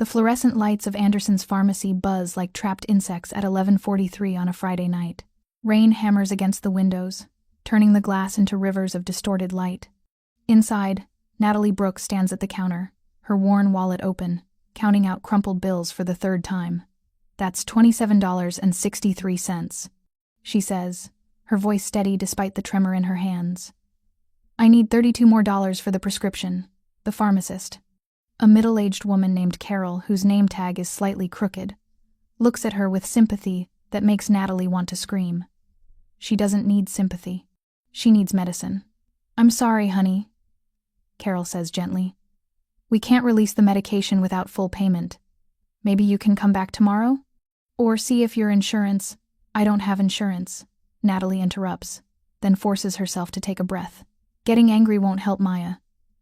The fluorescent lights of Anderson's pharmacy buzz like trapped insects at 11:43 on a Friday night. Rain hammers against the windows, turning the glass into rivers of distorted light. Inside, Natalie Brooks stands at the counter, her worn wallet open, counting out crumpled bills for the third time. "That's $27.63, she says, her voice steady despite the tremor in her hands. "I need $32 more for the prescription," the pharmacist, a middle-aged woman named Carol, whose name tag is slightly crooked, looks at her with sympathy that makes Natalie want to scream. She doesn't need sympathy. She needs medicine. "I'm sorry, honey," Carol says gently. "We can't release the medication without full payment. Maybe you can come back tomorrow? Or see if your insurance—" "I don't have insurance," Natalie interrupts, then forces herself to take a breath. Getting angry won't help Maya.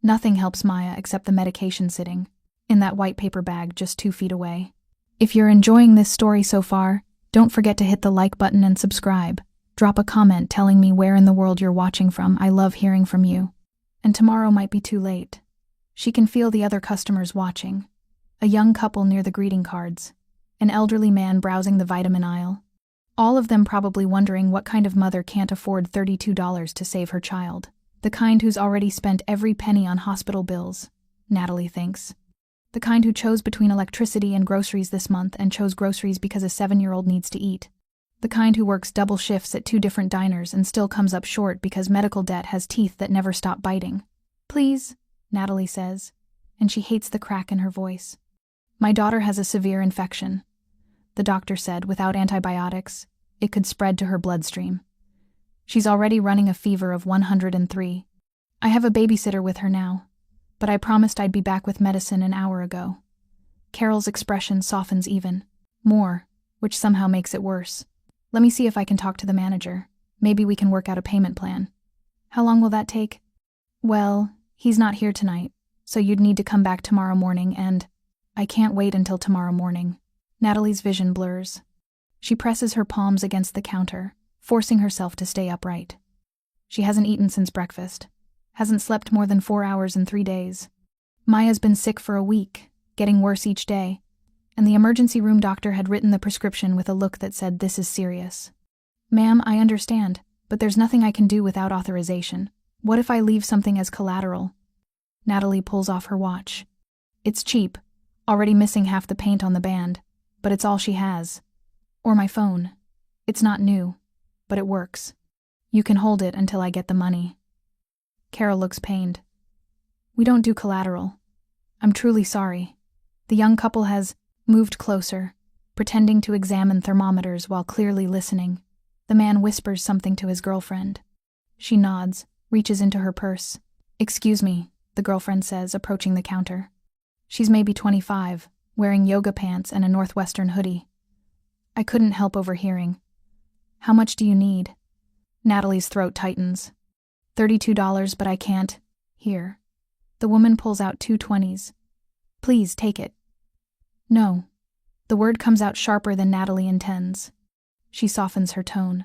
Nothing helps Maya except the medication sitting in that white paper bag just 2 feet away. If you're enjoying this story so far, don't forget to hit the like button and subscribe. Drop a comment telling me where in the world you're watching from. I love hearing from you. And tomorrow might be too late. She can feel the other customers watching. A young couple near the greeting cards. An elderly man browsing the vitamin aisle. All of them probably wondering what kind of mother can't afford $32 to save her child. The kind who's already spent every penny on hospital bills, Natalie thinks. The kind who chose between electricity and groceries this month and chose groceries because a 7-year-old needs to eat. The kind who works double shifts at 2 different diners and still comes up short because medical debt has teeth that never stop biting. "Please," Natalie says, and she hates the crack in her voice. "My daughter has a severe infection," the doctor said. "Without antibiotics, it could spread to her bloodstream. She's already running a fever of 103. I have a babysitter with her now, but I promised I'd be back with medicine an hour ago." Carol's expression softens even more, which somehow makes it worse. "Let me see if I can talk to the manager. Maybe we can work out a payment plan." "How long will that take?" "Well, he's not here tonight, so you'd need to come back tomorrow morning and—" "I can't wait until tomorrow morning." Natalie's vision blurs. She presses her palms against the counter, forcing herself to stay upright. She hasn't eaten since breakfast, hasn't slept more than 4 hours in 3 days. Maya's been sick for a week, getting worse each day, and the emergency room doctor had written the prescription with a look that said, "This is serious." "Ma'am, I understand, but there's nothing I can do without authorization. What if I leave something as collateral?" Natalie pulls off her watch. It's cheap, already missing half the paint on the band, but it's all she has. "Or my phone. It's not new, but it works. You can hold it until I get the money." Carol looks pained. "We don't do collateral. I'm truly sorry." The young couple has moved closer, pretending to examine thermometers while clearly listening. The man whispers something to his girlfriend. She nods, reaches into her purse. "Excuse me," the girlfriend says, approaching the counter. She's maybe 25, wearing yoga pants and a Northwestern hoodie. "I couldn't help overhearing. How much do you need?" Natalie's throat tightens. $32, but I can't. Here. The woman pulls out 2 20s. "Please, take it." "No." The word comes out sharper than Natalie intends. She softens her tone.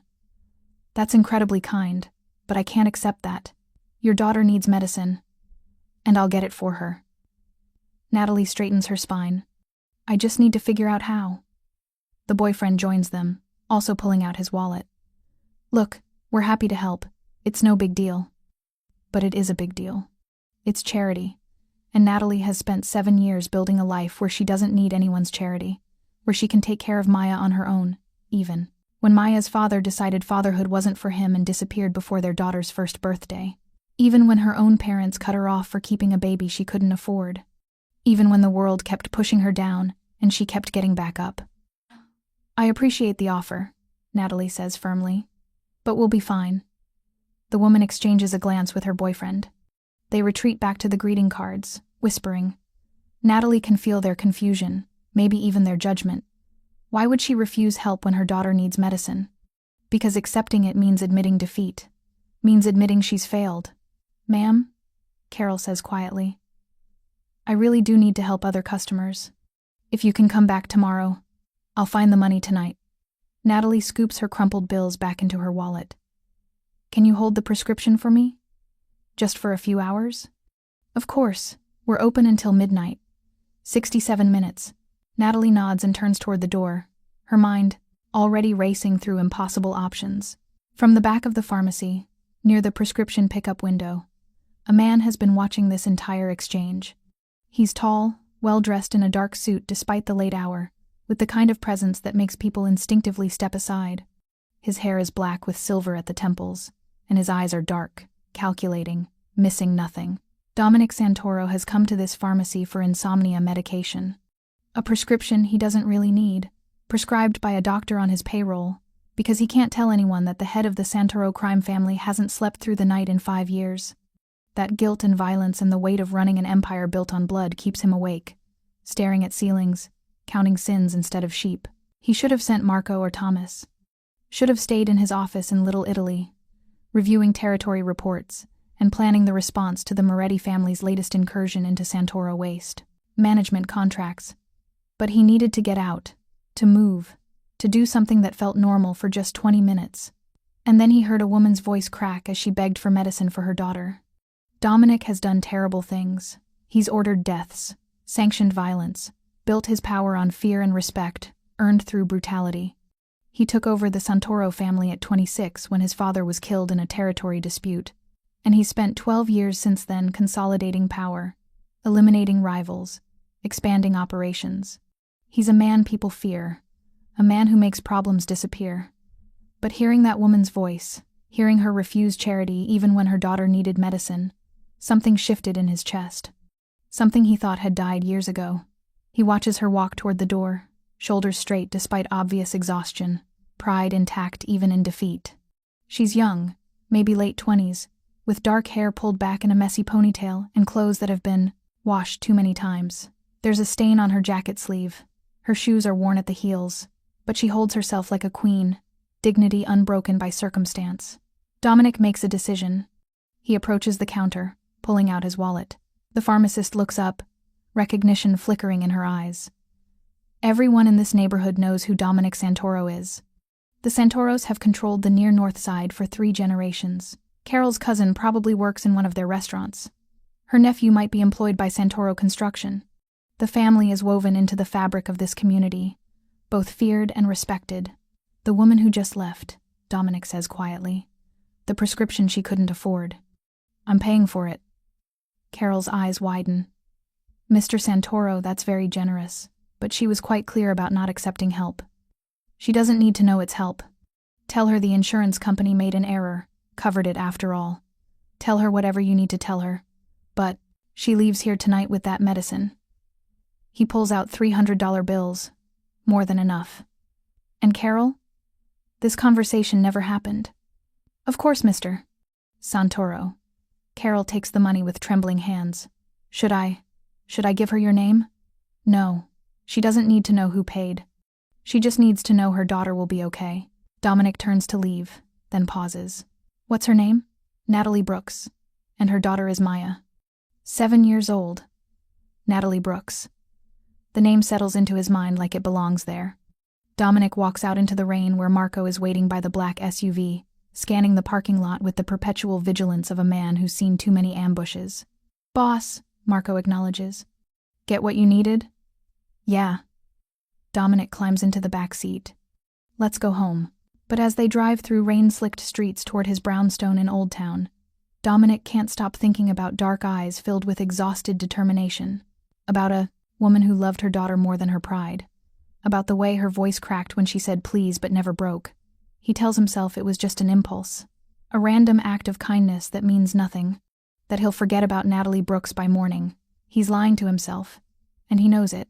"That's incredibly kind, but I can't accept that. Your daughter needs medicine, and I'll get it for her." Natalie straightens her spine. "I just need to figure out how." The boyfriend joins them, also pulling out his wallet. "Look, we're happy to help. It's no big deal." But it is a big deal. It's charity, and Natalie has spent 7 years building a life where she doesn't need anyone's charity, where she can take care of Maya on her own, even when Maya's father decided fatherhood wasn't for him and disappeared before their daughter's first birthday, even when her own parents cut her off for keeping a baby she couldn't afford, even when the world kept pushing her down and she kept getting back up. "I appreciate the offer," Natalie says firmly, "but we'll be fine." The woman exchanges a glance with her boyfriend. They retreat back to the greeting cards, whispering. Natalie can feel their confusion, maybe even their judgment. Why would she refuse help when her daughter needs medicine? Because accepting it means admitting defeat, means admitting she's failed. "Ma'am," Carol says quietly, "I really do need to help other customers. If you can come back tomorrow, I'll find the money tonight." Natalie scoops her crumpled bills back into her wallet. "Can you hold the prescription for me? Just for a few hours?" "Of course. We're open until midnight. 67 minutes. Natalie nods and turns toward the door, her mind already racing through impossible options. From the back of the pharmacy, near the prescription pickup window, a man has been watching this entire exchange. He's tall, well-dressed in a dark suit despite the late hour, with the kind of presence that makes people instinctively step aside. His hair is black with silver at the temples, and his eyes are dark, calculating, missing nothing. Dominic Santoro has come to this pharmacy for insomnia medication. A prescription he doesn't really need, prescribed by a doctor on his payroll, because he can't tell anyone that the head of the Santoro crime family hasn't slept through the night in 5 years. That guilt and violence and the weight of running an empire built on blood keeps him awake, staring at ceilings, counting sins instead of sheep. He should have sent Marco or Thomas. Should have stayed in his office in Little Italy, reviewing territory reports and planning the response to the Moretti family's latest incursion into Santoro waste. Management contracts. But he needed to get out, to move, to do something that felt normal for just 20 minutes. And then he heard a woman's voice crack as she begged for medicine for her daughter. Dominic has done terrible things. He's ordered deaths, sanctioned violence, built his power on fear and respect, earned through brutality. He took over the Santoro family at 26 when his father was killed in a territory dispute, and he's spent 12 years since then consolidating power, eliminating rivals, expanding operations. He's a man people fear, a man who makes problems disappear. But hearing that woman's voice, hearing her refuse charity even when her daughter needed medicine, something shifted in his chest. Something he thought had died years ago. He watches her walk toward the door, shoulders straight despite obvious exhaustion, pride intact even in defeat. She's young, maybe late 20s, with dark hair pulled back in a messy ponytail and clothes that have been washed too many times. There's a stain on her jacket sleeve. Her shoes are worn at the heels, but she holds herself like a queen, dignity unbroken by circumstance. Dominic makes a decision. He approaches the counter, pulling out his wallet. The pharmacist looks up, recognition flickering in her eyes. Everyone in this neighborhood knows who Dominic Santoro is. The Santoros have controlled the near north side for 3 generations. Carol's cousin probably works in one of their restaurants. Her nephew might be employed by Santoro Construction. The family is woven into the fabric of this community, both feared and respected. The woman who just left, Dominic says quietly. The prescription she couldn't afford. I'm paying for it. Carol's eyes widen. Mr. Santoro, that's very generous, but she was quite clear about not accepting help. She doesn't need to know it's help. Tell her the insurance company made an error, covered it after all. Tell her whatever you need to tell her. But she leaves here tonight with that medicine. He pulls out $300 bills. More than enough. And Carol? This conversation never happened. Of course, Mr. Santoro. Carol takes the money with trembling hands. Should I give her your name? No. She doesn't need to know who paid. She just needs to know her daughter will be okay. Dominic turns to leave, then pauses. What's her name? Natalie Brooks. And her daughter is Maya. 7 years old. Natalie Brooks. The name settles into his mind like it belongs there. Dominic walks out into the rain where Marco is waiting by the black SUV, scanning the parking lot with the perpetual vigilance of a man who's seen too many ambushes. Boss, Marco acknowledges. Get what you needed? Yeah. Dominic climbs into the back seat. Let's go home. But as they drive through rain-slicked streets toward his brownstone in Old Town, Dominic can't stop thinking about dark eyes filled with exhausted determination, about a woman who loved her daughter more than her pride, about the way her voice cracked when she said please but never broke. He tells himself it was just an impulse, a random act of kindness that means nothing, that he'll forget about Natalie Brooks by morning. He's lying to himself, and he knows it.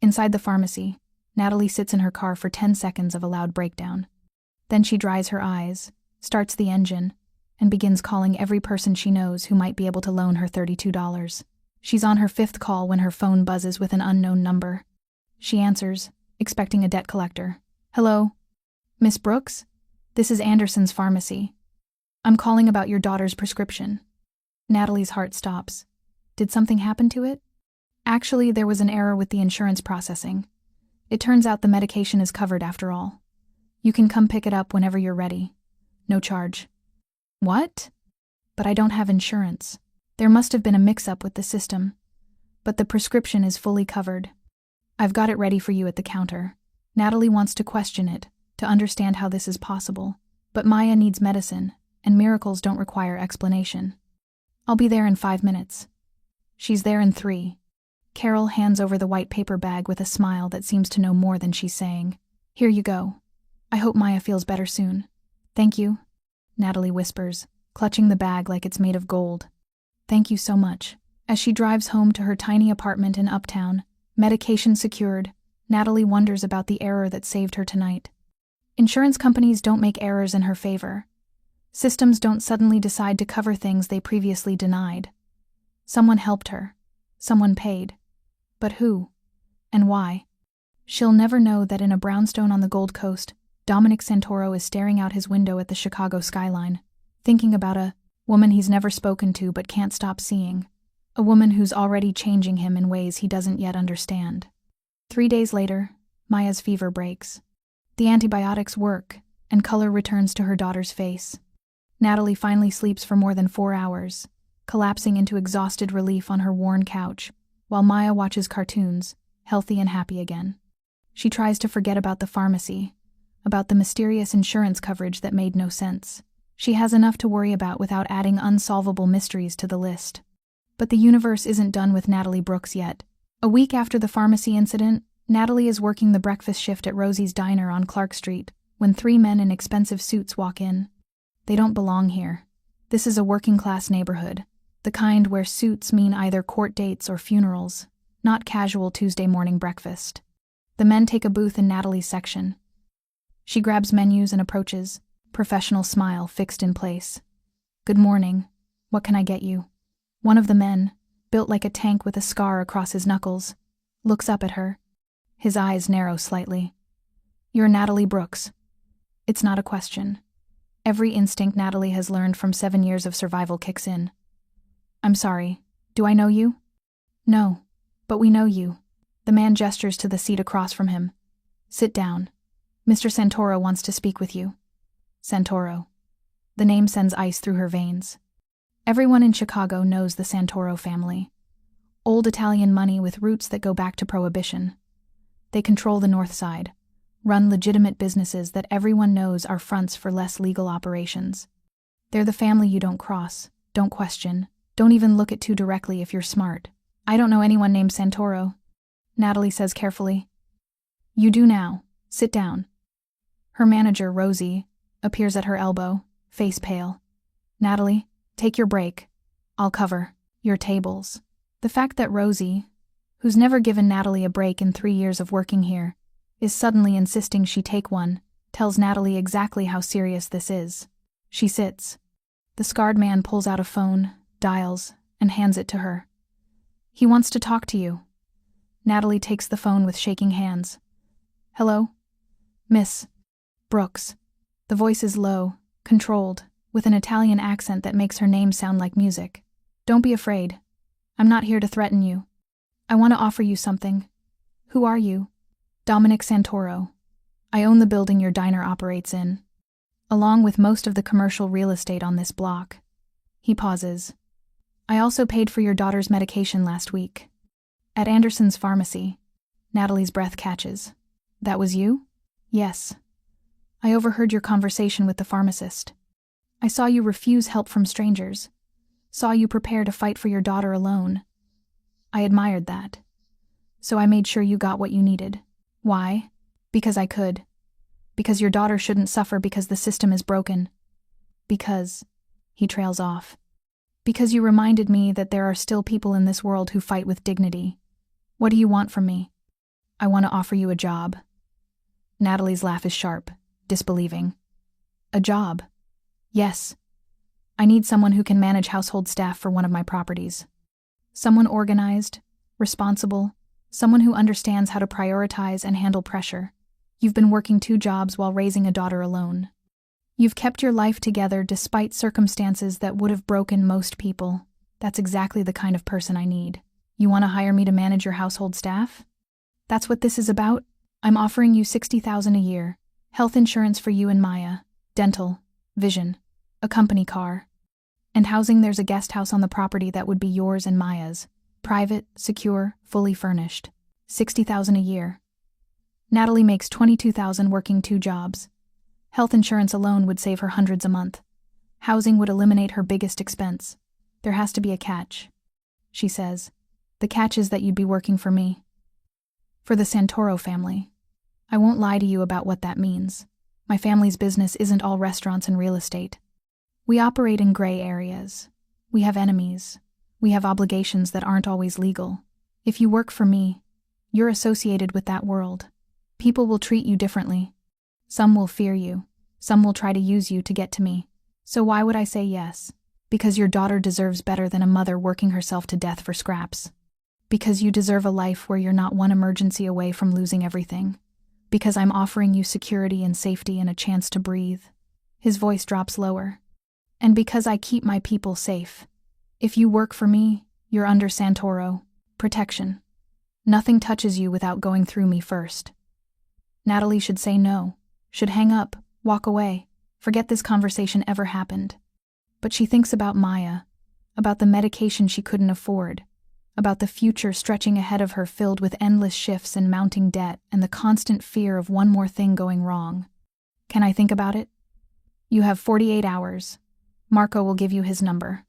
Inside the pharmacy, Natalie sits in her car for 10 seconds of a loud breakdown. Then she dries her eyes, starts the engine, and begins calling every person she knows who might be able to loan her $32. She's on her 5th call when her phone buzzes with an unknown number. She answers, expecting a debt collector. Hello? Miss Brooks? This is Anderson's pharmacy. I'm calling about your daughter's prescription. Natalie's heart stops. Did something happen to it? Actually, there was an error with the insurance processing. It turns out the medication is covered after all. You can come pick it up whenever you're ready. No charge. What? But I don't have insurance. There must have been a mix-up with the system. but the prescription is fully covered. I've got it ready for you at the counter. Natalie wants to question it, to understand how this is possible. But Maya needs medicine, and miracles don't require explanation. I'll be there in 5 minutes. She's there in 3. Carol hands over the white paper bag with a smile that seems to know more than she's saying. Here you go. I hope Maya feels better soon. Thank you, Natalie whispers, clutching the bag like it's made of gold. Thank you so much. As she drives home to her tiny apartment in Uptown, medication secured, Natalie wonders about the error that saved her tonight. Insurance companies don't make errors in her favor. Systems don't suddenly decide to cover things they previously denied. Someone helped her. Someone paid. But who? And why? She'll never know that in a brownstone on the Gold Coast, Dominic Santoro is staring out his window at the Chicago skyline, thinking about a woman he's never spoken to but can't stop seeing. A woman who's already changing him in ways he doesn't yet understand. 3 days later, Maya's fever breaks. The antibiotics work, and color returns to her daughter's face. Natalie finally sleeps for more than 4 hours, collapsing into exhausted relief on her worn couch, while Maya watches cartoons, healthy and happy again. She tries to forget about the pharmacy, about the mysterious insurance coverage that made no sense. She has enough to worry about without adding unsolvable mysteries to the list. But the universe isn't done with Natalie Brooks yet. A week after the pharmacy incident, Natalie is working the breakfast shift at Rosie's Diner on Clark Street when 3 men in expensive suits walk in. They don't belong here. This is a working-class neighborhood, the kind where suits mean either court dates or funerals, not casual Tuesday morning breakfast. The men take a booth in Natalie's section. She grabs menus and approaches, professional smile fixed in place. Good morning. What can I get you? One of the men, built like a tank with a scar across his knuckles, looks up at her. His eyes narrow slightly. You're Natalie Brooks. It's not a question. Every instinct Natalie has learned from 7 years of survival kicks in. I'm sorry. Do I know you? No, but we know you. The man gestures to the seat across from him. Sit down. Mr. Santoro wants to speak with you. Santoro. The name sends ice through her veins. Everyone in Chicago knows the Santoro family. Old Italian money with roots that go back to Prohibition. They control the North Side, run legitimate businesses that everyone knows are fronts for less legal operations. They're the family you don't cross, don't question, don't even look at too directly if you're smart. I don't know anyone named Santoro, Natalie says carefully. You do now. Sit down. Her manager, Rosie, appears at her elbow, face pale. Natalie, take your break. I'll cover your tables. The fact that Rosie, who's never given Natalie a break in 3 years of working here, is suddenly insisting she take one, tells Natalie exactly how serious this is. She sits. The scarred man pulls out a phone, dials, and hands it to her. He wants to talk to you. Natalie takes the phone with shaking hands. Hello? Miss Brooks. The voice is low, controlled, with an Italian accent that makes her name sound like music. Don't be afraid. I'm not here to threaten you. I want to offer you something. Who are you? Dominic Santoro. I own the building your diner operates in, along with most of the commercial real estate on this block. He pauses. I also paid for your daughter's medication last week. At Anderson's pharmacy. Natalie's breath catches. That was you? Yes. I overheard your conversation with the pharmacist. I saw you refuse help from strangers. Saw you prepare to fight for your daughter alone. I admired that. So I made sure you got what you needed. Why? Because I could. Because your daughter shouldn't suffer because the system is broken. Because, he trails off. Because you reminded me that there are still people in this world who fight with dignity. What do you want from me? I want to offer you a job. Natalie's laugh is sharp, disbelieving. A job? Yes. I need someone who can manage household staff for one of my properties. Someone organized, responsible, someone who understands how to prioritize and handle pressure. You've been working 2 jobs while raising a daughter alone. You've kept your life together despite circumstances that would have broken most people. That's exactly the kind of person I need. You want to hire me to manage your household staff? That's what this is about? I'm offering you $60,000 a year, health insurance for you and Maya, dental, vision, a company car. And housing. There's a guest house on the property that would be yours and Maya's. Private, secure, fully furnished. $60,000 a year. Natalie makes $22,000 working 2 jobs. Health insurance alone would save her hundreds a month. Housing would eliminate her biggest expense. There has to be a catch, she says. The catch is that you'd be working for me. For the Santoro family. I won't lie to you about what that means. My family's business isn't all restaurants and real estate. We operate in gray areas. We have enemies. We have obligations that aren't always legal. If you work for me, you're associated with that world. People will treat you differently. Some will fear you. Some will try to use you to get to me. So why would I say yes? Because your daughter deserves better than a mother working herself to death for scraps. Because you deserve a life where you're not one emergency away from losing everything. Because I'm offering you security and safety and a chance to breathe. His voice drops lower. And because I keep my people safe. If you work for me, you're under Santoro protection. Nothing touches you without going through me first. Natalie should say no, should hang up, walk away, forget this conversation ever happened. But she thinks about Maya, about the medication she couldn't afford, about the future stretching ahead of her filled with endless shifts and mounting debt and the constant fear of one more thing going wrong. Can I think about it? You have 48 hours. Marco will give you his number.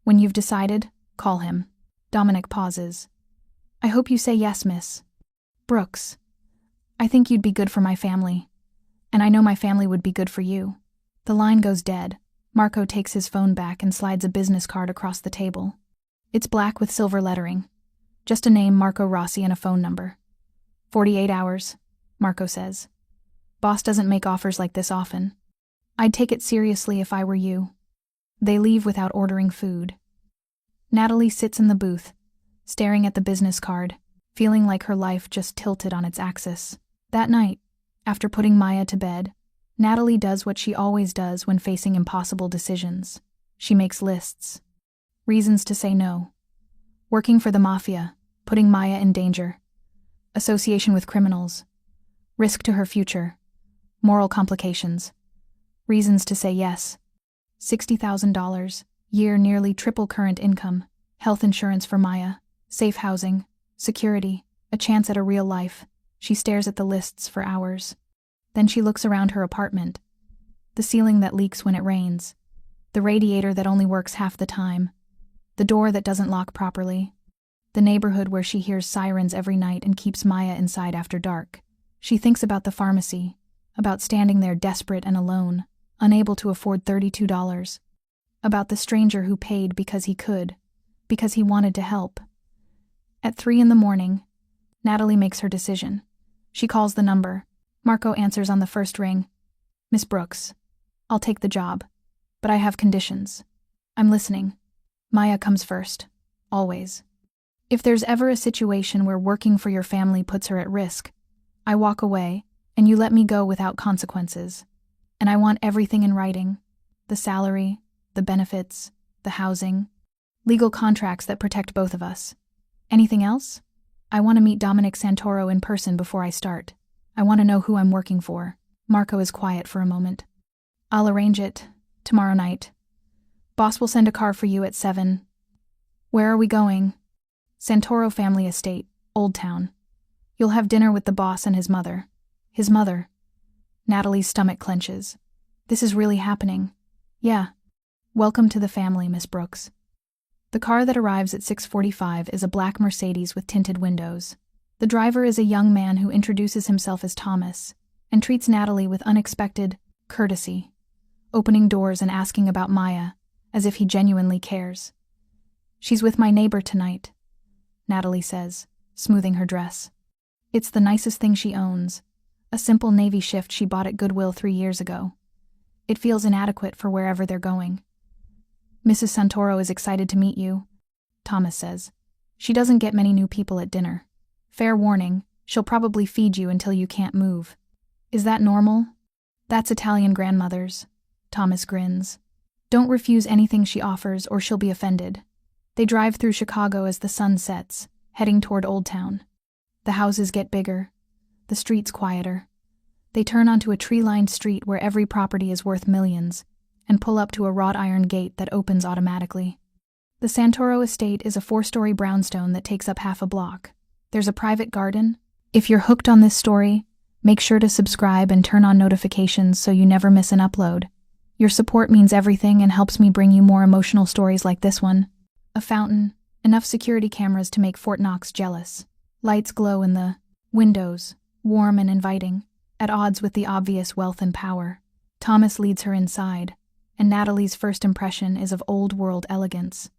When you've decided, call him. Dominic pauses. I hope you say yes, Miss Brooks. I think you'd be good for my family. And I know my family would be good for you. The line goes dead. Marco takes his phone back and slides a business card across the table. It's black with silver lettering. Just a name, Marco Rossi, and a phone number. 48 hours, Marco says. Boss doesn't make offers like this often. I'd take it seriously if I were you. They leave without ordering food. Natalie sits in the booth, staring at the business card, feeling like her life just tilted on its axis. That night, after putting Maya to bed, Natalie does what she always does when facing impossible decisions. She makes lists. Reasons to say no. Working for the Mafia, putting Maya in danger. Association with criminals. Risk to her future. Moral complications. Reasons to say yes. $60,000, year nearly triple current income. Health insurance for Maya. Safe housing. Security. A chance at a real life. She stares at the lists for hours. Then she looks around her apartment. The ceiling that leaks when it rains. The radiator that only works half the time. The door that doesn't lock properly. The neighborhood where she hears sirens every night and keeps Maya inside after dark. She thinks about the pharmacy, about standing there desperate and alone, unable to afford $32. About the stranger who paid because he could, because he wanted to help. At 3 a.m, Natalie makes her decision. She calls the number. Marco answers on the first ring. Miss Brooks, I'll take the job, but I have conditions. I'm listening. Maya comes first. Always. If there's ever a situation where working for your family puts her at risk, I walk away, and you let me go without consequences. And I want everything in writing. The salary, the benefits, the housing, legal contracts that protect both of us. Anything else? I want to meet Dominic Santoro in person before I start. I want to know who I'm working for. Marco is quiet for a moment. I'll arrange it. Tomorrow night. Boss will send a car for you at 7. Where are we going? Santoro family estate, Old Town. You'll have dinner with the boss and his mother. His mother. Natalie's stomach clenches. This is really happening. Yeah. Welcome to the family, Miss Brooks. The car that arrives at 6:45 is a black Mercedes with tinted windows. The driver is a young man who introduces himself as Thomas and treats Natalie with unexpected courtesy, opening doors and asking about Maya, as if he genuinely cares. She's with my neighbor tonight, Natalie says, smoothing her dress. It's the nicest thing she owns, a simple navy shift she bought at Goodwill 3 years ago. It feels inadequate for wherever they're going. Mrs. Santoro is excited to meet you, Thomas says. She doesn't get many new people at dinner. Fair warning, she'll probably feed you until you can't move. Is that normal? That's Italian grandmothers, Thomas grins. Don't refuse anything she offers or she'll be offended. They drive through Chicago as the sun sets, heading toward Old Town. The houses get bigger, the streets quieter. They turn onto a tree-lined street where every property is worth millions, and pull up to a wrought iron gate that opens automatically. The Santoro estate is a 4-story brownstone that takes up half a block. There's a private garden. If you're hooked on this story, make sure to subscribe and turn on notifications so you never miss an upload. Your support means everything and helps me bring you more emotional stories like this one. A fountain, enough security cameras to make Fort Knox jealous. Lights glow in the windows, warm and inviting, at odds with the obvious wealth and power. Thomas leads her inside, and Natalie's first impression is of old-world elegance.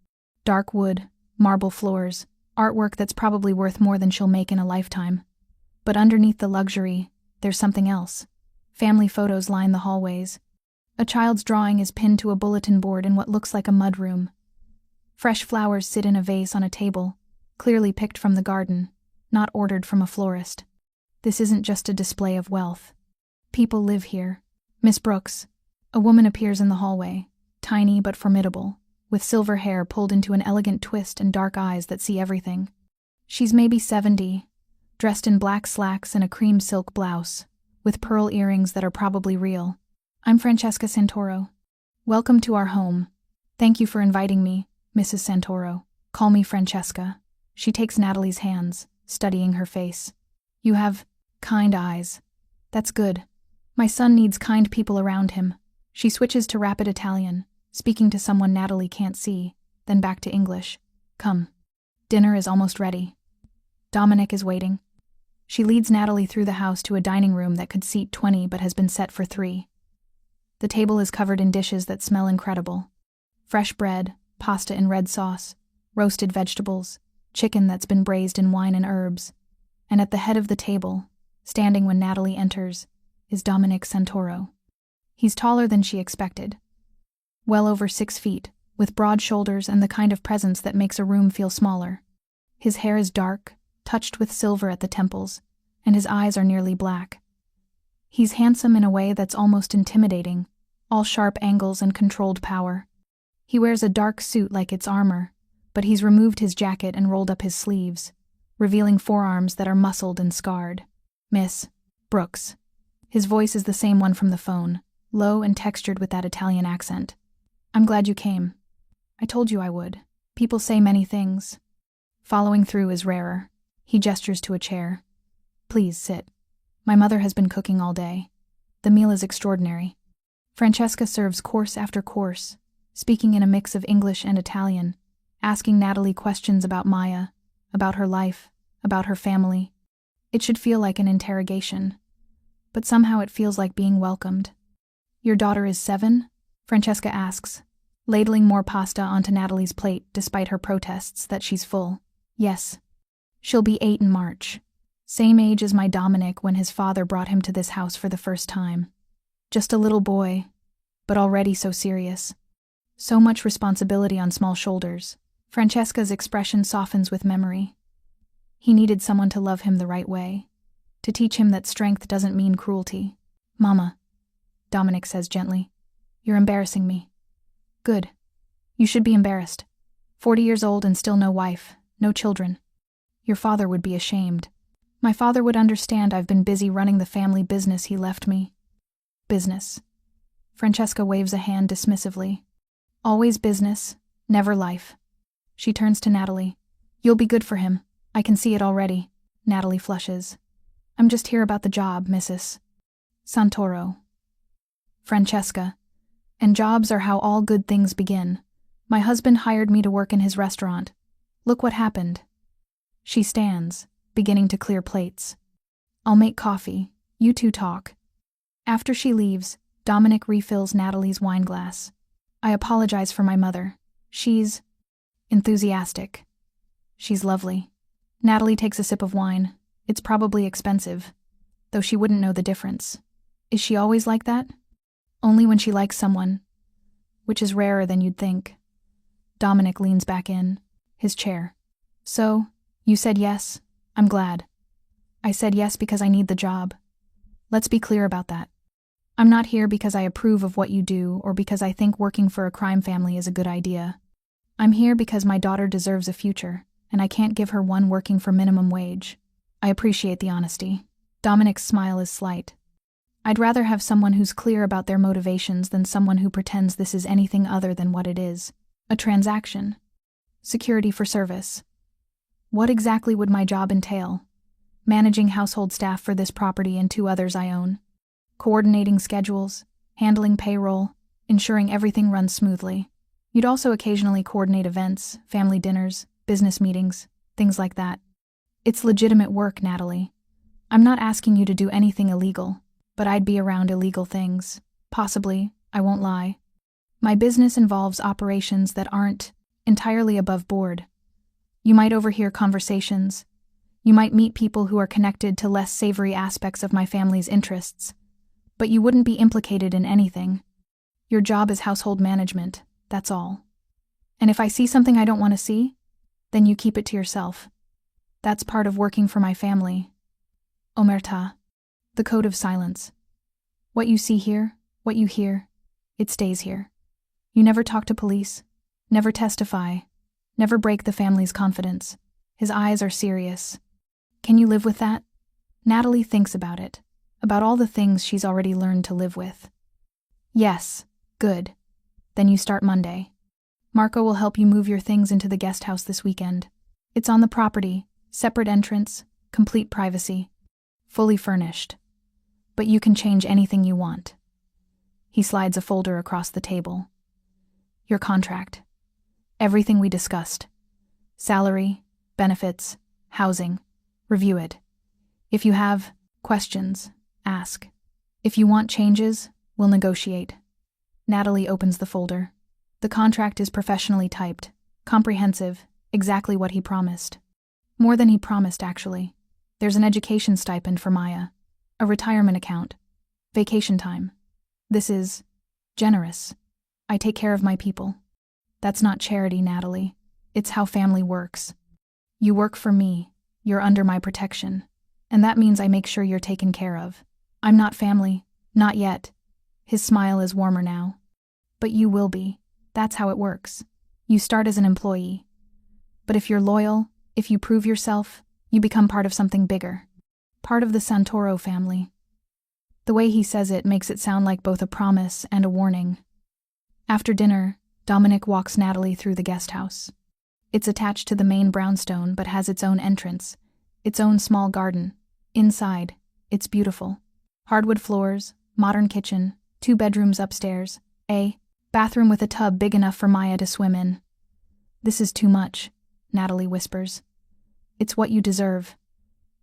Dark wood, marble floors, artwork that's probably worth more than she'll make in a lifetime. But underneath the luxury, there's something else. Family photos line the hallways. A child's drawing is pinned to a bulletin board in what looks like a mudroom. Fresh flowers sit in a vase on a table, clearly picked from the garden, not ordered from a florist. This isn't just a display of wealth. People live here. Miss Brooks. A woman appears in the hallway, tiny but formidable, with silver hair pulled into an elegant twist and dark eyes that see everything. She's maybe 70, dressed in black slacks and a cream silk blouse, with pearl earrings that are probably real. I'm Francesca Santoro. Welcome to our home. Thank you for inviting me, Mrs. Santoro. Call me Francesca. She takes Natalie's hands, studying her face. You have kind eyes. That's good. My son needs kind people around him. She switches to rapid Italian, speaking to someone Natalie can't see, then back to English. Come. Dinner is almost ready. Dominic is waiting. She leads Natalie through the house to a dining room that could seat 20 but has been set for 3. The table is covered in dishes that smell incredible. Fresh bread, pasta in red sauce, roasted vegetables, chicken that's been braised in wine and herbs. And at the head of the table, standing when Natalie enters, is Dominic Santoro. He's taller than she expected. Well over 6 feet, with broad shoulders and the kind of presence that makes a room feel smaller. His hair is dark, touched with silver at the temples, and his eyes are nearly black. He's handsome in a way that's almost intimidating, all sharp angles and controlled power. He wears a dark suit like it's armor, but he's removed his jacket and rolled up his sleeves, revealing forearms that are muscled and scarred. Miss Brooks. His voice is the same one from the phone, low and textured with that Italian accent. I'm glad you came. I told you I would. People say many things. Following through is rarer. He gestures to a chair. Please sit. My mother has been cooking all day. The meal is extraordinary. Francesca serves course after course, speaking in a mix of English and Italian, asking Natalie questions about Maya, about her life, about her family. It should feel like an interrogation, but somehow it feels like being welcomed. Your daughter is 7? Francesca asks, ladling more pasta onto Natalie's plate despite her protests that she's full. Yes. She'll be 8 in March. Same age as my Dominic when his father brought him to this house for the first time. Just a little boy, but already so serious. So much responsibility on small shoulders. Francesca's expression softens with memory. He needed someone to love him the right way, to teach him that strength doesn't mean cruelty. Mama, Dominic says gently, you're embarrassing me. Good. You should be embarrassed. 40 years old and still no wife, no children. Your father would be ashamed. My father would understand I've been busy running the family business he left me. Business. Francesca waves a hand dismissively. Always business, never life. She turns to Natalie. You'll be good for him. I can see it already. Natalie flushes. I'm just here about the job, Mrs. Santoro. Francesca. And jobs are how all good things begin. My husband hired me to work in his restaurant. Look what happened. She stands, beginning to clear plates. I'll make coffee. You two talk. After she leaves, Dominic refills Natalie's wine glass. I apologize for my mother. She's enthusiastic. She's lovely. Natalie takes a sip of wine. It's probably expensive, though she wouldn't know the difference. Is she always like that? Only when she likes someone, which is rarer than you'd think. Dominic leans back in his chair. So, you said yes? I'm glad. I said yes because I need the job. Let's be clear about that. I'm not here because I approve of what you do or because I think working for a crime family is a good idea. I'm here because my daughter deserves a future, and I can't give her one working for minimum wage. I appreciate the honesty. Dominic's smile is slight. I'd rather have someone who's clear about their motivations than someone who pretends this is anything other than what it is, a transaction. Security for service. What exactly would my job entail? Managing household staff for this property and 2 others I own. Coordinating schedules, handling payroll, ensuring everything runs smoothly. You'd also occasionally coordinate events, family dinners, business meetings, things like that. It's legitimate work, Natalie. I'm not asking you to do anything illegal, but I'd be around illegal things. Possibly, I won't lie. My business involves operations that aren't entirely above board. You might overhear conversations. You might meet people who are connected to less savory aspects of my family's interests. But you wouldn't be implicated in anything. Your job is household management, that's all. And if I see something I don't want to see, then you keep it to yourself. That's part of working for my family. Omerta. The code of silence. What you see here, what you hear, it stays here. You never talk to police, never testify, never break the family's confidence. His eyes are serious. Can you live with that? Natalie thinks about it, about all the things she's already learned to live with. Yes, good. Then you start Monday. Marco will help you move your things into the guest house this weekend. It's on the property, separate entrance, complete privacy, fully furnished. But you can change anything you want. He slides a folder across the table. Your contract. Everything we discussed. Salary, benefits, housing. Review it. If you have questions, ask. If you want changes, we'll negotiate. Natalie opens the folder. The contract is professionally typed, comprehensive, exactly what he promised. More than he promised, actually. There's an education stipend for Maya, a retirement account, vacation time. This is generous. I take care of my people. That's not charity, Natalie. It's how family works. You work for me. You're under my protection. And that means I make sure you're taken care of. I'm not family. Not yet. His smile is warmer now. But you will be. That's how it works. You start as an employee. But if you're loyal, if you prove yourself, you become part of something bigger. Part of the Santoro family. The way he says it makes it sound like both a promise and a warning. After dinner, Dominic walks Natalie through the guest house. It's attached to the main brownstone but has its own entrance, its own small garden. Inside, it's beautiful. Hardwood floors, modern kitchen, 2 bedrooms upstairs, a bathroom with a tub big enough for Maya to swim in. This is too much, Natalie whispers. It's what you deserve.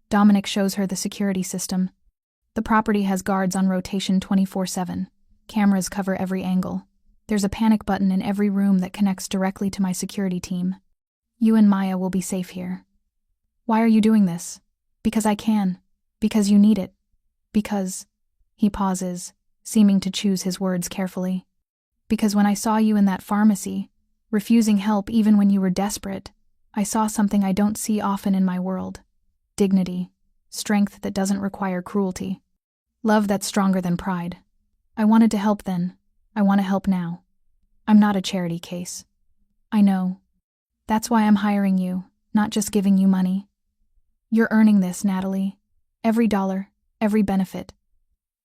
Dominic shows her the security system. The property has guards on rotation 24/7. Cameras cover every angle. There's a panic button in every room that connects directly to my security team. You and Maya will be safe here. Why are you doing this? Because I can. Because you need it. Because... He pauses, seeming to choose his words carefully. Because when I saw you in that pharmacy, refusing help even when you were desperate, I saw something I don't see often in my world. Dignity. Strength that doesn't require cruelty. Love that's stronger than pride. I wanted to help then. I want to help now. I'm not a charity case. I know. That's why I'm hiring you, not just giving you money. You're earning this, Natalie. Every dollar, every benefit.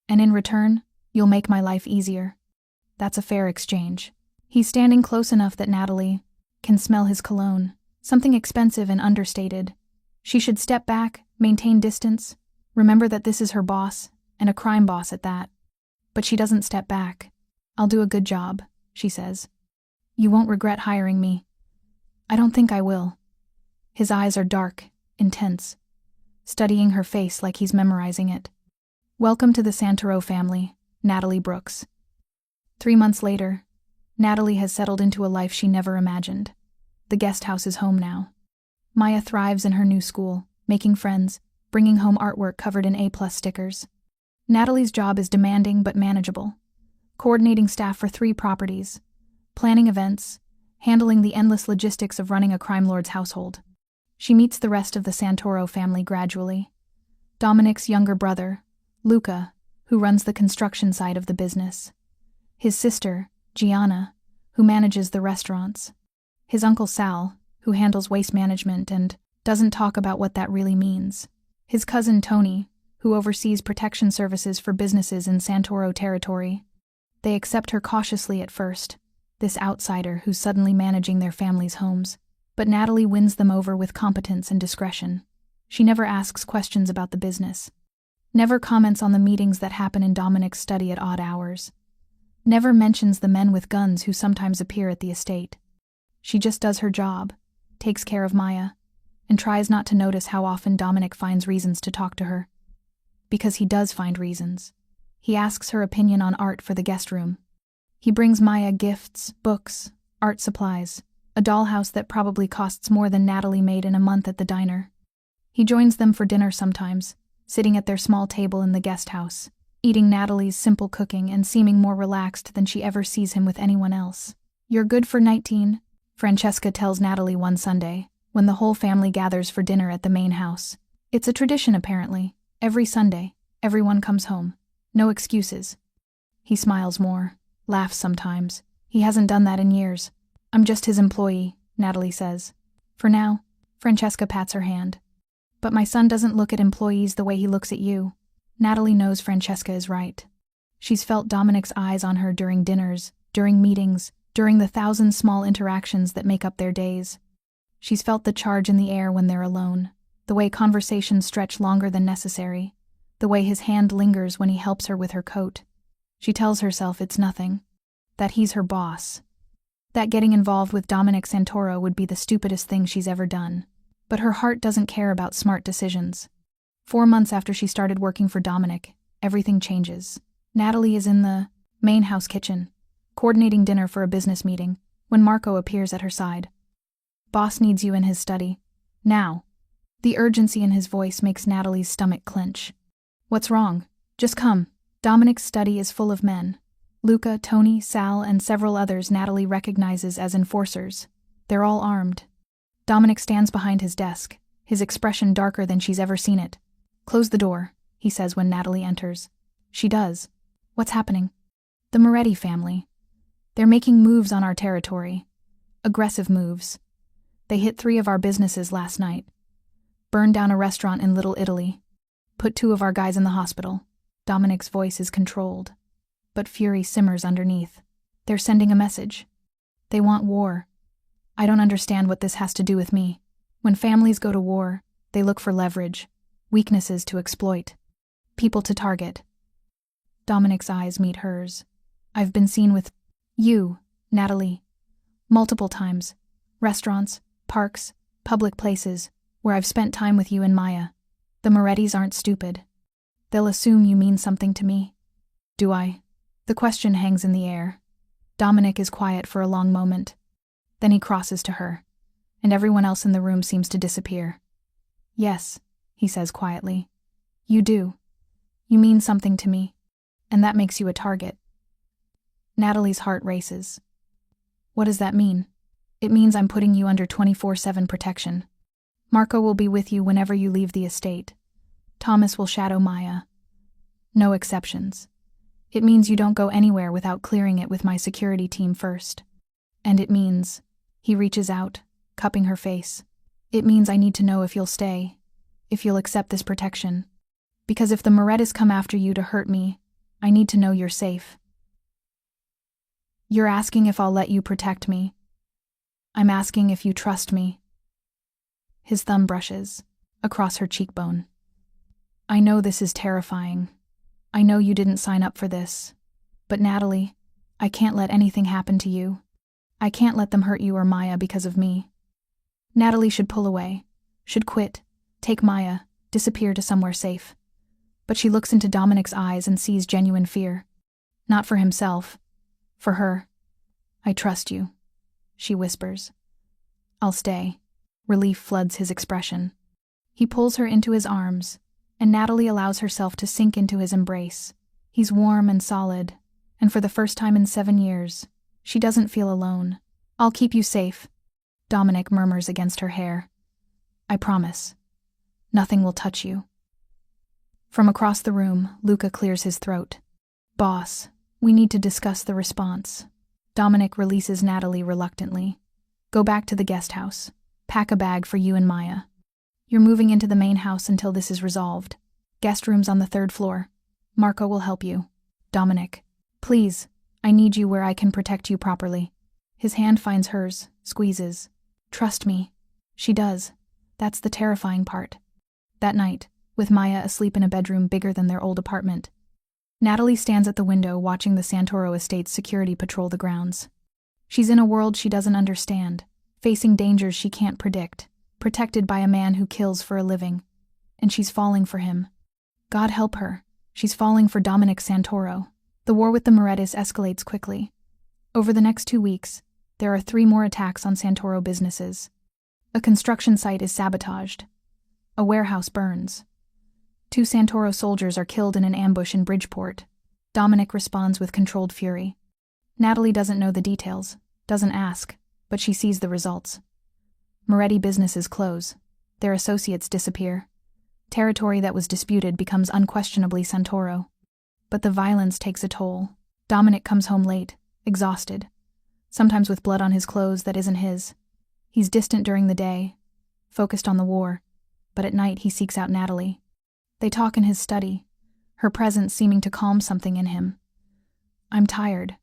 And in return, you'll make my life easier. That's a fair exchange. He's standing close enough that Natalie can smell his cologne, something expensive and understated. She should step back, maintain distance, remember that this is her boss, and a crime boss at that. But she doesn't step back. I'll do a good job, she says. You won't regret hiring me. I don't think I will. His eyes are dark, intense, studying her face like he's memorizing it. Welcome to the Santoro family, Natalie Brooks. 3 months later, Natalie has settled into a life she never imagined. The guest house is home now. Maya thrives in her new school, making friends, bringing home artwork covered in A+ stickers. Natalie's job is demanding but manageable. Coordinating staff for 3 properties, planning events, handling the endless logistics of running a crime lord's household. She meets the rest of the Santoro family gradually. Dominic's younger brother, Luca, who runs the construction side of the business. His sister, Gianna, who manages the restaurants. His uncle Sal, who handles waste management and doesn't talk about what that really means. His cousin Tony, who oversees protection services for businesses in Santoro territory. They accept her cautiously at first, this outsider who's suddenly managing their family's homes. But Natalie wins them over with competence and discretion. She never asks questions about the business. Never comments on the meetings that happen in Dominic's study at odd hours. Never mentions the men with guns who sometimes appear at the estate. She just does her job, takes care of Maya, and tries not to notice how often Dominic finds reasons to talk to her. Because he does find reasons. He asks her opinion on art for the guest room. He brings Maya gifts, books, art supplies, a dollhouse that probably costs more than Natalie made in a month at the diner. He joins them for dinner sometimes, sitting at their small table in the guest house, eating Natalie's simple cooking and seeming more relaxed than she ever sees him with anyone else. "You're good for 19, Francesca tells Natalie one Sunday, when the whole family gathers for dinner at the main house. It's a tradition apparently. Every Sunday, everyone comes home. No excuses. He smiles more, laughs sometimes. He hasn't done that in years. "I'm just his employee," Natalie says. "For now," Francesca pats her hand. "But my son doesn't look at employees the way he looks at you." Natalie knows Francesca is right. She's felt Dominic's eyes on her during dinners, during meetings, during the 1,000 small interactions that make up their days. She's felt the charge in the air when they're alone, the way conversations stretch longer than necessary, the way his hand lingers when he helps her with her coat. She tells herself it's nothing, that he's her boss, that getting involved with Dominic Santoro would be the stupidest thing she's ever done. But her heart doesn't care about smart decisions. 4 months after she started working for Dominic, everything changes. Natalie is in the main house kitchen, coordinating dinner for a business meeting, when Marco appears at her side. "Boss needs you in his study. Now." The urgency in his voice makes Natalie's stomach clench. "What's wrong? Just come." Dominic's study is full of men. Luca, Tony, Sal, and several others Natalie recognizes as enforcers. They're all armed. Dominic stands behind his desk, his expression darker than she's ever seen it. "Close the door," he says when Natalie enters. She does. "What's happening?" "The Moretti family. They're making moves on our territory. Aggressive moves. They hit 3 of our businesses last night. Burned down a restaurant in Little Italy. Put 2 of our guys in the hospital." Dominic's voice is controlled, but fury simmers underneath. "They're sending a message. They want war. I don't understand what this has to do with me. When families go to war, they look for leverage, weaknesses to exploit, people to target." Dominic's eyes meet hers. "I've been seen with you, Natalie, multiple times. Restaurants, parks, public places, where I've spent time with you and Maya. The Morettis aren't stupid. They'll assume you mean something to me." "Do I?" The question hangs in the air. Dominic is quiet for a long moment. Then he crosses to her, and everyone else in the room seems to disappear. "Yes," he says quietly. "You do. You mean something to me, and that makes you a target." Natalie's heart races. "What does that mean?" "It means I'm putting you under 24/7 protection. Marco will be with you whenever you leave the estate. Thomas will shadow Maya. No exceptions. It means you don't go anywhere without clearing it with my security team first. And it means," he reaches out, cupping her face, "it means I need to know if you'll stay, if you'll accept this protection. Because if the Morettis come after you to hurt me, I need to know you're safe." "You're asking if I'll let you protect me. I'm asking if you trust me." His thumb brushes across her cheekbone. "I know this is terrifying. I know you didn't sign up for this. But Natalie, I can't let anything happen to you. I can't let them hurt you or Maya because of me." Natalie should pull away, should quit, take Maya, disappear to somewhere safe. But she looks into Dominic's eyes and sees genuine fear. Not for himself. For her. "I trust you," she whispers. "I'll stay." Relief floods his expression. He pulls her into his arms, and Natalie allows herself to sink into his embrace. He's warm and solid, and for the first time in 7 years, she doesn't feel alone. "I'll keep you safe," Dominic murmurs against her hair. "I promise. Nothing will touch you." From across the room, Luca clears his throat. "Boss, we need to discuss the response." Dominic releases Natalie reluctantly. "Go back to the guest house. Pack a bag for you and Maya. You're moving into the main house until this is resolved. Guest room's on the 3rd floor. Marco will help you." "Dominic, please, I need you where I can protect you properly." His hand finds hers, squeezes. Trust me. She does. That's the terrifying part. That night, with Maya asleep in a bedroom bigger than their old apartment, Natalie stands at the window watching the Santoro Estate's security patrol the grounds. She's in a world she doesn't understand, facing dangers she can't predict, protected by a man who kills for a living. And she's falling for him. God help her. She's falling for Dominic Santoro. The war with the Morettis escalates quickly. Over the next 2 weeks, there are 3 more attacks on Santoro businesses. A construction site is sabotaged. A warehouse burns. 2 Santoro soldiers are killed in an ambush in Bridgeport. Dominic responds with controlled fury. Natalie doesn't know the details, doesn't ask, but she sees the results. Moretti businesses close. Their associates disappear. Territory that was disputed becomes unquestionably Santoro. But the violence takes a toll. Dominic comes home late, exhausted, sometimes with blood on his clothes that isn't his. He's distant during the day, focused on the war, but at night he seeks out Natalie. They talk in his study, her presence seeming to calm something in him. I'm tired,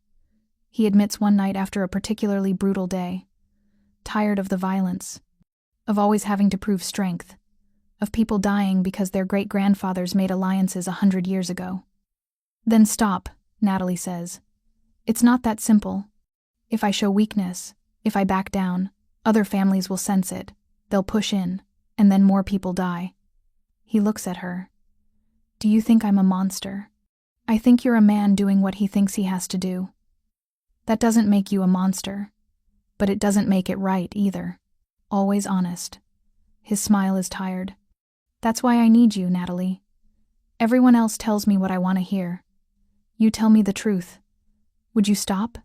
he admits one night after a particularly brutal day. Tired of the violence, of always having to prove strength, of people dying because their great-grandfathers made alliances 100 years ago. Then stop, Natalie says. It's not that simple. If I show weakness, if I back down, other families will sense it, they'll push in, and then more people die. He looks at her. Do you think I'm a monster? I think you're a man doing what he thinks he has to do. That doesn't make you a monster, but it doesn't make it right either. Always honest. His smile is tired. That's why I need you, Natalie. Everyone else tells me what I want to hear. You tell me the truth. Would you stop?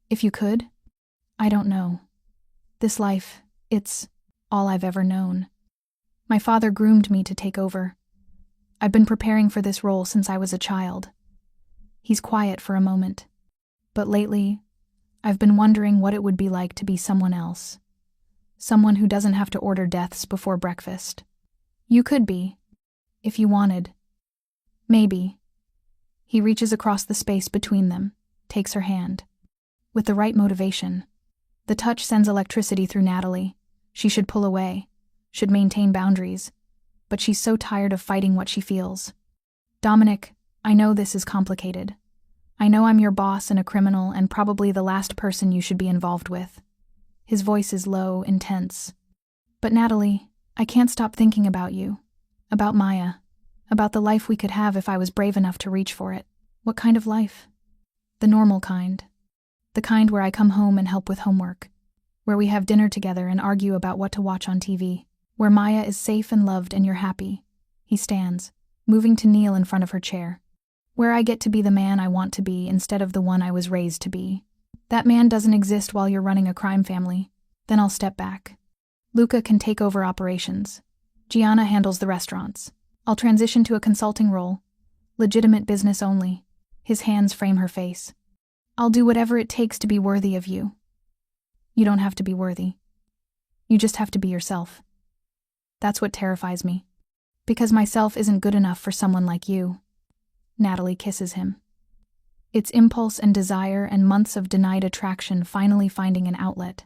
If you could? I don't know. This life, it's all I've ever known. My father groomed me to take over. I've been preparing for this role since I was a child. He's quiet for a moment. But lately, I've been wondering what it would be like to be someone else. Someone who doesn't have to order deaths before breakfast. You could be, if you wanted. Maybe. He reaches across the space between them, takes her hand. With the right motivation. The touch sends electricity through Natalie. She should pull away, should maintain boundaries. But she's so tired of fighting what she feels. Dominic, I know this is complicated. I know I'm your boss and a criminal and probably the last person you should be involved with. His voice is low, intense. But Natalie, I can't stop thinking about you. About Maya. About the life we could have if I was brave enough to reach for it. What kind of life? The normal kind. The kind where I come home and help with homework. Where we have dinner together and argue about what to watch on TV. Where Maya is safe and loved and you're happy. He stands, moving to kneel in front of her chair. Where I get to be the man I want to be instead of the one I was raised to be. That man doesn't exist while you're running a crime family. Then I'll step back. Luca can take over operations. Gianna handles the restaurants. I'll transition to a consulting role. Legitimate business only. His hands frame her face. I'll do whatever it takes to be worthy of you. You don't have to be worthy. You just have to be yourself. That's what terrifies me. Because myself isn't good enough for someone like you. Natalie kisses him. It's impulse and desire and months of denied attraction finally finding an outlet.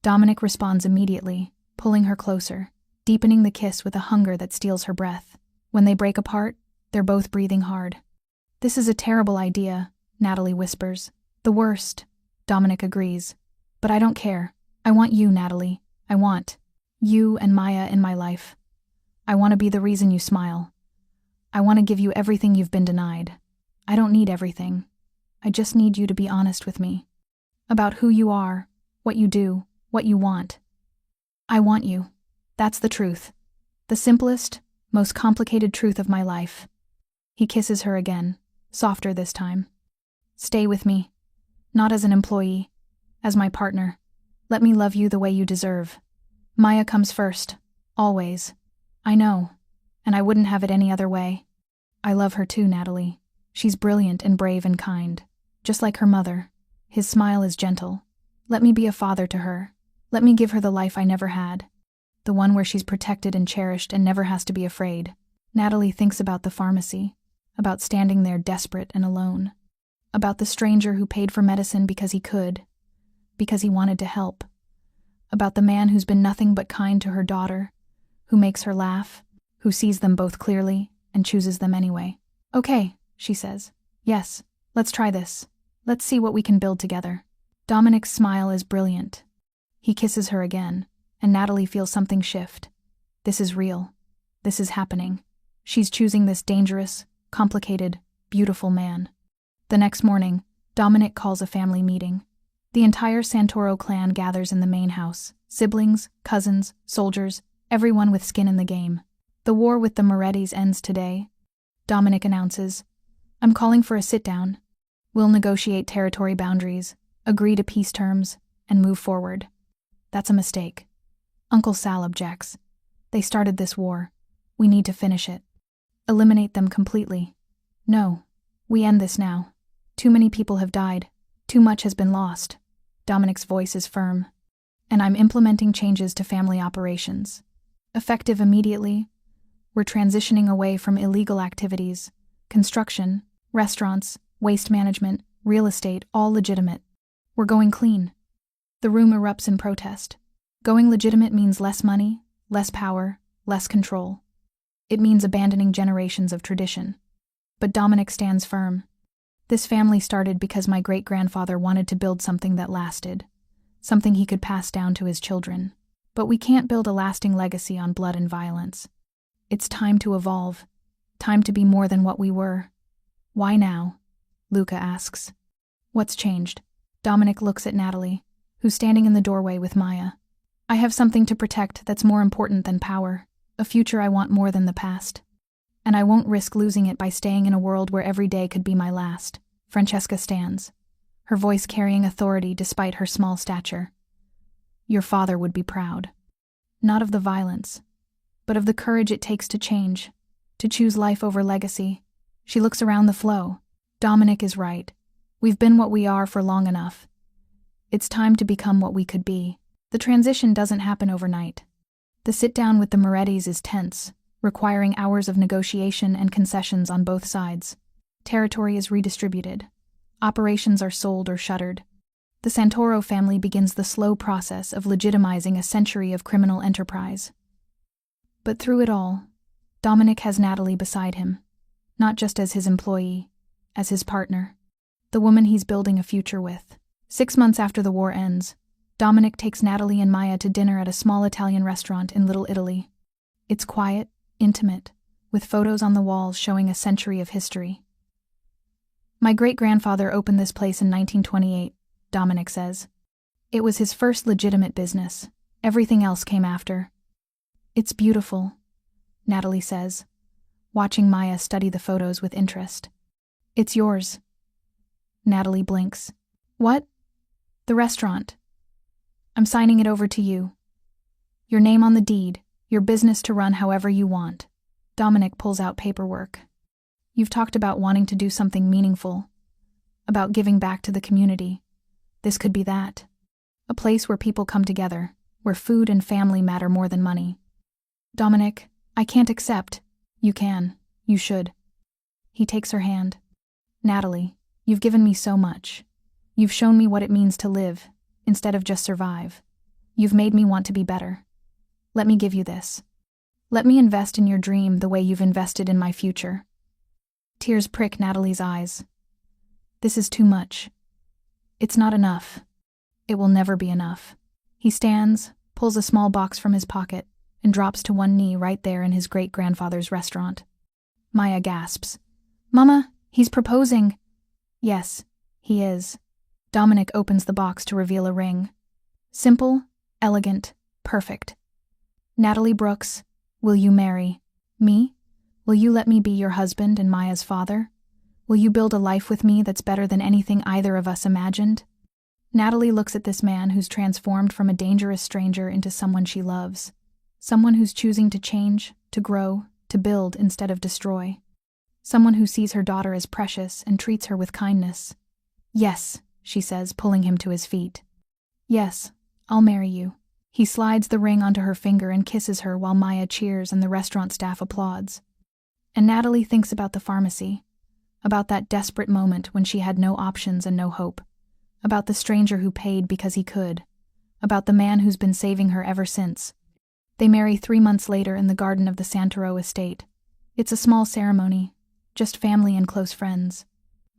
Dominic responds immediately, pulling her closer, deepening the kiss with a hunger that steals her breath. When they break apart, they're both breathing hard. This is a terrible idea, Natalie whispers. The worst, Dominic agrees. But I don't care. I want you, Natalie. I want you and Maya in my life. I want to be the reason you smile. I want to give you everything you've been denied. I don't need everything. I just need you to be honest with me. About who you are, what you do, what you want. I want you. That's the truth. The simplest, most complicated truth of my life. He kisses her again, softer this time. Stay with me. Not as an employee, as my partner. Let me love you the way you deserve. Maya comes first, always. I know, and I wouldn't have it any other way. I love her too, Natalie. She's brilliant and brave and kind, just like her mother. His smile is gentle. Let me be a father to her. Let me give her the life I never had. The one where she's protected and cherished and never has to be afraid. Natalie thinks about the pharmacy, about standing there desperate and alone, about the stranger who paid for medicine because he could, because he wanted to help, about the man who's been nothing but kind to her daughter, who makes her laugh, who sees them both clearly and chooses them anyway. "Okay," she says. "Yes, let's try this. Let's see what we can build together." Dominic's smile is brilliant. He kisses her again, and Natalie feels something shift. This is real. This is happening. She's choosing this dangerous, complicated, beautiful man. The next morning, Dominic calls a family meeting. The entire Santoro clan gathers in the main house. Siblings, cousins, soldiers, everyone with skin in the game. "The war with the Morettis ends today," Dominic announces. "I'm calling for a sit-down. We'll negotiate territory boundaries, agree to peace terms, and move forward." That's a mistake. Uncle Sal objects. "They started this war. We need to finish it. Eliminate them completely. No, we end this now. Too many people have died. Too much has been lost." Dominic's voice is firm. "And I'm implementing changes to family operations. Effective immediately, we're transitioning away from illegal activities, construction, restaurants, waste management, real estate, all legitimate. We're going clean." The room erupts in protest. Going legitimate means less money, less power, less control. It means abandoning generations of tradition. But Dominic stands firm. "This family started because my great-grandfather wanted to build something that lasted, something he could pass down to his children. But we can't build a lasting legacy on blood and violence. It's time to evolve, time to be more than what we were." "Why now?" Luca asks. "What's changed?" Dominic looks at Natalie, who's standing in the doorway with Maya. "I have something to protect that's more important than power, a future I want more than the past. And I won't risk losing it by staying in a world where every day could be my last." Francesca stands, her voice carrying authority despite her small stature. "Your father would be proud. Not of the violence, but of the courage it takes to change, to choose life over legacy." She looks around the flow. Dominic is right. We've been what we are for long enough. It's time to become what we could be. The transition doesn't happen overnight. The sit-down with the Morettis is tense, requiring hours of negotiation and concessions on both sides. Territory is redistributed. Operations are sold or shuttered. The Santoro family begins the slow process of legitimizing a century of criminal enterprise. But through it all, Dominic has Natalie beside him, not just as his employee, as his partner, the woman he's building a future with. 6 months after the war ends, Dominic takes Natalie and Maya to dinner at a small Italian restaurant in Little Italy. It's quiet, intimate, with photos on the walls showing a century of history. "My great-grandfather opened this place in 1928, Dominic says. "It was his first legitimate business. Everything else came after." "It's beautiful," Natalie says, watching Maya study the photos with interest. "It's yours." Natalie blinks. "What?" "The restaurant. I'm signing it over to you. Your name on the deed, your business to run however you want." Dominic pulls out paperwork. "You've talked about wanting to do something meaningful, about giving back to the community. This could be that. A place where people come together, where food and family matter more than money." "Dominic, I can't accept." "You can. You should." He takes her hand. "Natalie, you've given me so much. You've shown me what it means to live, instead of just survive. You've made me want to be better. Let me give you this. Let me invest in your dream the way you've invested in my future." Tears prick Natalie's eyes. This is too much. It's not enough. It will never be enough. He stands, pulls a small box from his pocket, and drops to one knee right there in his great-grandfather's restaurant. Maya gasps. "Mama, he's proposing." "Yes, he is." Dominic opens the box to reveal a ring. Simple, elegant, perfect. "Natalie Brooks, will you marry me? Will you let me be your husband and Maya's father? Will you build a life with me that's better than anything either of us imagined?" Natalie looks at this man who's transformed from a dangerous stranger into someone she loves. Someone who's choosing to change, to grow, to build instead of destroy. Someone who sees her daughter as precious and treats her with kindness. "Yes," she says, pulling him to his feet. "Yes, I'll marry you." He slides the ring onto her finger and kisses her while Maya cheers and the restaurant staff applauds. And Natalie thinks about the pharmacy, about that desperate moment when she had no options and no hope, about the stranger who paid because he could, about the man who's been saving her ever since. They marry 3 months later in the garden of the Santoro estate. It's a small ceremony, just family and close friends.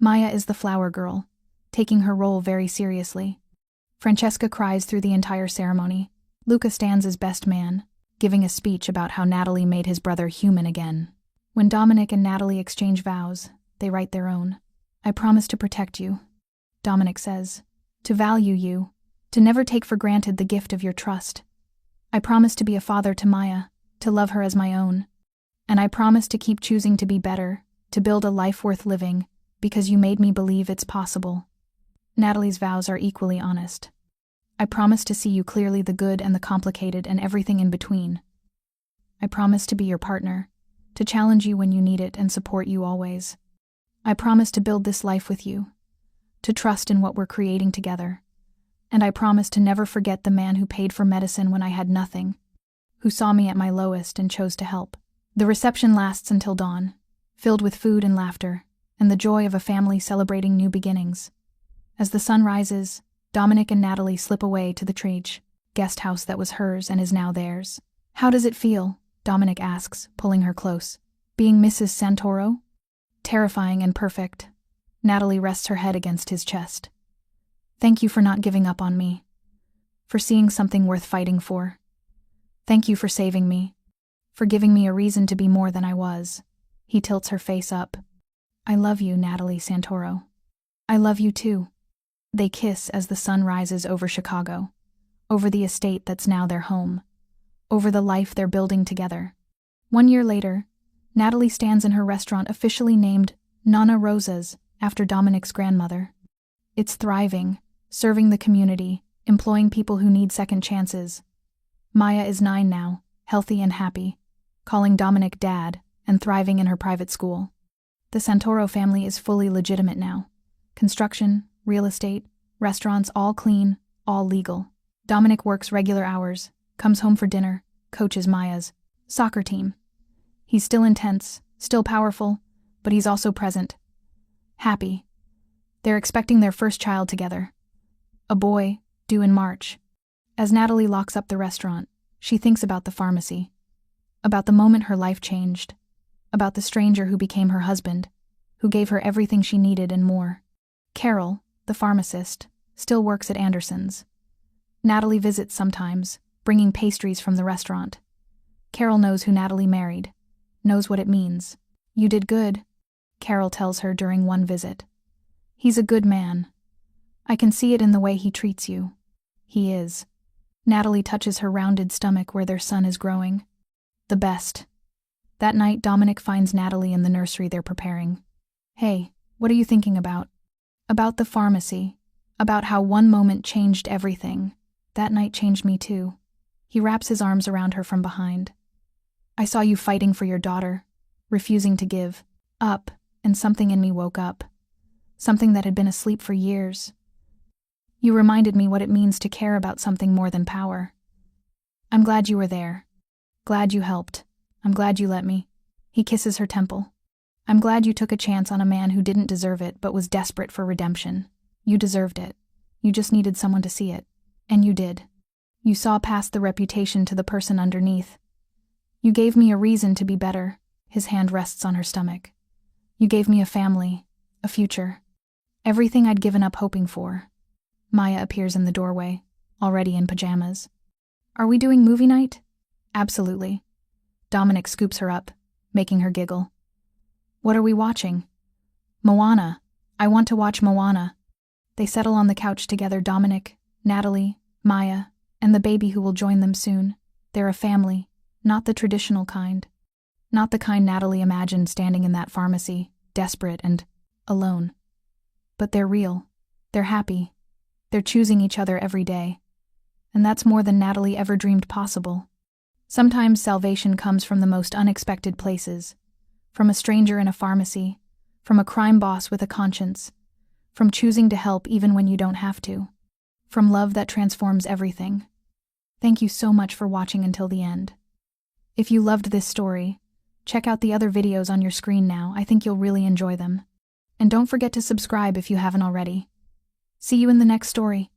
Maya is the flower girl, taking her role very seriously. Francesca cries through the entire ceremony. Luca stands as best man, giving a speech about how Natalie made his brother human again. When Dominic and Natalie exchange vows, they write their own. I promise to protect you, Dominic says, to value you, to never take for granted the gift of your trust. I promise to be a father to Maya, to love her as my own. And I promise to keep choosing to be better, to build a life worth living, because you made me believe it's possible. Natalie's vows are equally honest. I promise to see you clearly, the good and the complicated and everything in between. I promise to be your partner, to challenge you when you need it and support you always. I promise to build this life with you, to trust in what we're creating together. And I promise to never forget the man who paid for medicine when I had nothing, who saw me at my lowest and chose to help. The reception lasts until dawn, filled with food and laughter, and the joy of a family celebrating new beginnings. As the sun rises, Dominic and Natalie slip away to the Trage guest house that was hers and is now theirs. How does it feel? Dominic asks, pulling her close. Being Mrs. Santoro? Terrifying and perfect. Natalie rests her head against his chest. Thank you for not giving up on me. For seeing something worth fighting for. Thank you for saving me. For giving me a reason to be more than I was. He tilts her face up. I love you, Natalie Santoro. I love you too. They kiss as the sun rises over Chicago, over the estate that's now their home, over the life they're building together. 1 year later, Natalie stands in her restaurant officially named Nonna Rosa's after Dominic's grandmother. It's thriving, serving the community, employing people who need second chances. Maya is 9 now, healthy and happy, calling Dominic Dad and thriving in her private school. The Santoro family is fully legitimate now. Construction, real estate, restaurants, all clean, all legal. Dominic works regular hours, comes home for dinner, coaches Maya's soccer team. He's still intense, still powerful, but he's also present. Happy. They're expecting their first child together. A boy, due in March. As Natalie locks up the restaurant, she thinks about the pharmacy. About the moment her life changed. About the stranger who became her husband, who gave her everything she needed and more. Carol, the pharmacist, still works at Anderson's. Natalie visits sometimes, bringing pastries from the restaurant. Carol knows who Natalie married, knows what it means. You did good, Carol tells her during one visit. He's a good man. I can see it in the way he treats you. He is. Natalie touches her rounded stomach where their son is growing. The best. That night, Dominic finds Natalie in the nursery they're preparing. Hey, what are you thinking about? About the pharmacy. About how one moment changed everything. That night changed me too. He wraps his arms around her from behind. I saw you fighting for your daughter, refusing to give up, and something in me woke up. Something that had been asleep for years. You reminded me what it means to care about something more than power. I'm glad you were there. Glad you helped. I'm glad you let me. He kisses her temple. I'm glad you took a chance on a man who didn't deserve it but was desperate for redemption. You deserved it. You just needed someone to see it. And you did. You saw past the reputation to the person underneath. You gave me a reason to be better. His hand rests on her stomach. You gave me a family, a future. Everything I'd given up hoping for. Maya appears in the doorway, already in pajamas. Are we doing movie night? Absolutely. Dominic scoops her up, making her giggle. What are we watching? Moana. I want to watch Moana. They settle on the couch together, Dominic, Natalie, Maya, and the baby who will join them soon. They're a family, not the traditional kind. Not the kind Natalie imagined standing in that pharmacy, desperate and alone. But they're real. They're happy. They're choosing each other every day. And that's more than Natalie ever dreamed possible. Sometimes salvation comes from the most unexpected places. From a stranger in a pharmacy. From a crime boss with a conscience. From choosing to help even when you don't have to. From love that transforms everything. Thank you so much for watching until the end. If you loved this story, check out the other videos on your screen now. I think you'll really enjoy them. And don't forget to subscribe if you haven't already. See you in the next story.